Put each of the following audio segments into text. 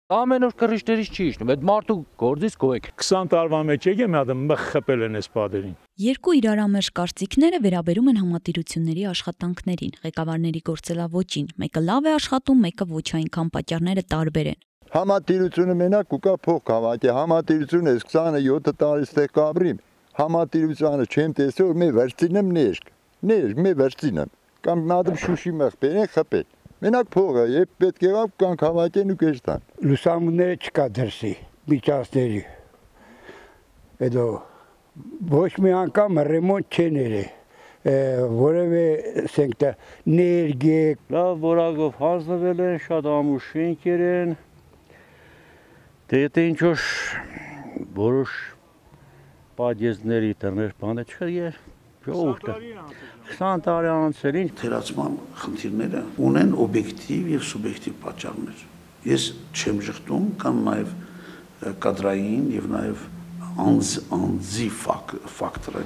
Ամեն օր կռիչներից չի իջնում, այդ մարդու գործից գոհ եք։ 20 տարվա մեջ եկեմ, մի հատ մխ խփել են այս պատերին։ Երկու իրարամերժ կարծիքները վերաբերում են համատիրությունների աշխատանքներին, ղեկավարների գործելավոճին։ Մեկը լավ է աշխատում, մեկը ոչ, այնքան պատճառները տարբեր են։ Համատիրությունը մենակ ու կա փող կավակի, համատիրությունը այս 27 տարի ստեղ կաբրիմ, համատիրությանը չեմ տեսել, որ մե վերցինեմ ներք, մե վերցինեմ, կամ նադմ շուշի մեղ բերեն խփել, մենակ փողը, երբ պետք եղավ կան կավակեն ու կեստան։ Լուսամուները չկա դրսի, միջաստերի, հետո ոչ մի անգամ ռեմոնտ չեն երել, որևէ սենքտը ներգեք։ Լավ որակով հանձնվել են, շատ ամուր շենքեր են, դե ինչ-որ որոշ պատեզների դռներ բանը չկա, ժողովուրդը 20 տարի անցել ինչ թերացման խնդիրները ունեն օբյեկտիվ եւ սուբյեկտիվ պատճառներ։ Ես չեմ շղթում, կան նաեւ կադրային եւ նաեւ անձի ֆակտոր,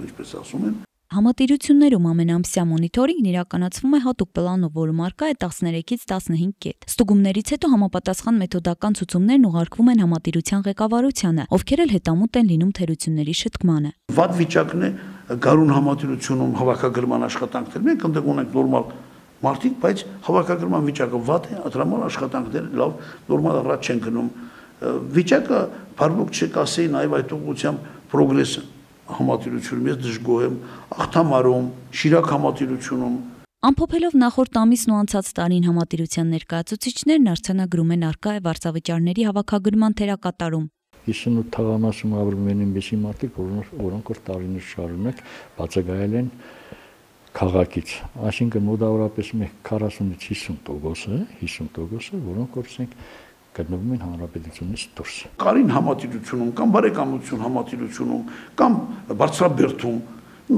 ինչպես ասում են։ Համատիրություններում ամենամսյա մոնիթորինգն իրականացվում է հատուկ պլանով, որում առկա է 13-ից 15 կետ։ Ստուգումներից հետո համապատասխան մեթոդական ցուցումներն ուղարկվում են համատիրության ղեկավարությանը, ովքեր էլ հետամուտ են լինում թերությունների շտկմանը։ Վատ վիճակն է գարուն համատիրությունում հավաքագրման աշխատանքներ։ Մենք այնտեղ ունենք նորմալ մարդիկ, բայց հավաքագրման վիճակը վատ է, դրամալ աշխատանքները լավ նորմալ առաջ չեն գնում։ Վիճակը բարբոք չկասեի նաև այդ ուղղությամբ պրոգրեսը համատիրությունում ես դժգոհ եմ, Աղթամարում, Շիրակ համատիրությունում։ Ամփոփելով նախորդ ամիսն ու անցած տարին համատիրության ներկայացուցիչներն արձանագրում են առկա է վարձավճարների հավաքագրման թերակատարում։ 58 թվամասում ապրում են այնպիսի մարդիկ, որոնք որ տարիներ շարունակ բացակայել են քաղաքից, այսինքն մոտավորապես 40-ից 50%, որոնք որ գտնվում են հանրապետությունից դուրս։ Կարին համատիրությունում կամ բարեկամություն համատիրությունում կամ բարձրաբերդում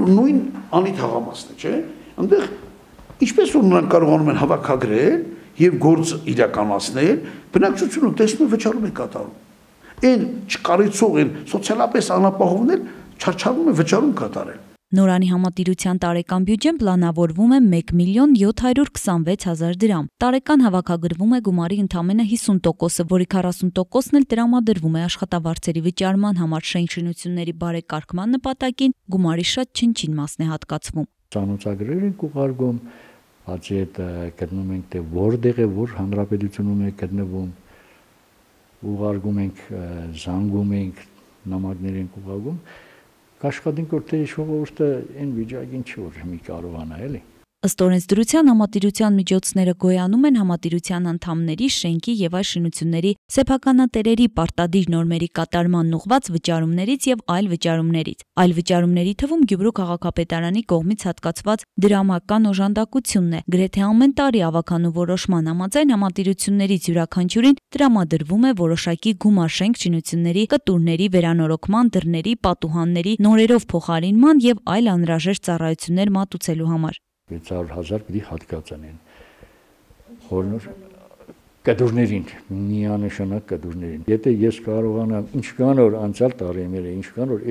նույն անի թաղամասն է, չէ՞։ Այնտեղ ինչպես որ նրանք կարողանում են հավաքագրել եւ գործ իրականացնել, բնակչությունը տեսնում է վճարում է կատարում։ Այն չկարիցող են սոցիալապես անապահովներ չարչարվում է վճարում կատարել։ Նորանի համատիրության տարեկան բյուջեն պլանավորվում է 1.726.000 դրամ։ Տարեկան հավաքագրվում է գումարի ընդամենը 50%-ը, որի 40%-ն էլ տրամադրվում է աշխատավարձերի վճարման համար, շինությունների բարեկարգման նպատակին գումարի շատ չնչին մասն է հատկացվում։ Ծանոթագրեր ենք ուղարկում, բացի այդ գտնում ենք թե որտեղ է, որ հանրապետությունում է գտնվում, ուղարկում ենք, զանգում ենք, նամակներ ենք ուղարկում, կաշխատենք որ թե ժողովուրդը այն վիճակին չի որ մի կարողանա էլի։ Ըստ օրենսդրության համատիրության միջոցները գոյանում են համատիրության անդամների, շենքի եւ այլ շինությունների սեփականատերերի պարտադիր նորմերի կատարման ուղղված վճարումներից եւ այլ վճարումներից։ Այլ վճարումների թվում Գյումրու քաղաքապետարանի կողմից հատկացված դրամական օժանդակությունն է։ Գրեթե ամեն տարի ավականու որոշման համաձայն համատիրություններից յուրաքանչյուրին տրամադրվում է որոշակի գումար շենք շինությունների կտուրների վերանորոգման, դռների, պատուհանների, նորերով փոխարինման եւ այլ անհրաժեշտ ծառայություններ մատուցելու համար։ 600,000 պիտի հատկացնեն հորնոր կդուրներին, միանշանակ կդուրներին։ Եթե ես կարողանամ, ինչքան որ անցյալ տարի եմ եղել, ինչքան որ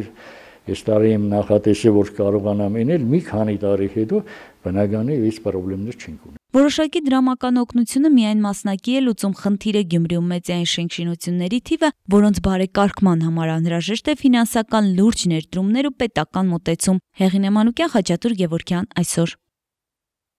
այս տարի եմ նախատեսել, որ կարողանամ ենել, մի քանի տարի հետո բնական է այս խնդիրներ չենք ունենա։ Որոշակի դրամական օգնությունը միայն մասնակի է լուծում խնդիրը Գյումրիում մեծային շինությունների թիվը, որոնց բարեկարգման համար անհրաժեշտ է ֆինանսական լուրջ ներդրումներ ու պետական մոտեցում։ Հեղինե Մանուկյան, Խաչատուր Գևորգյան, այսօր։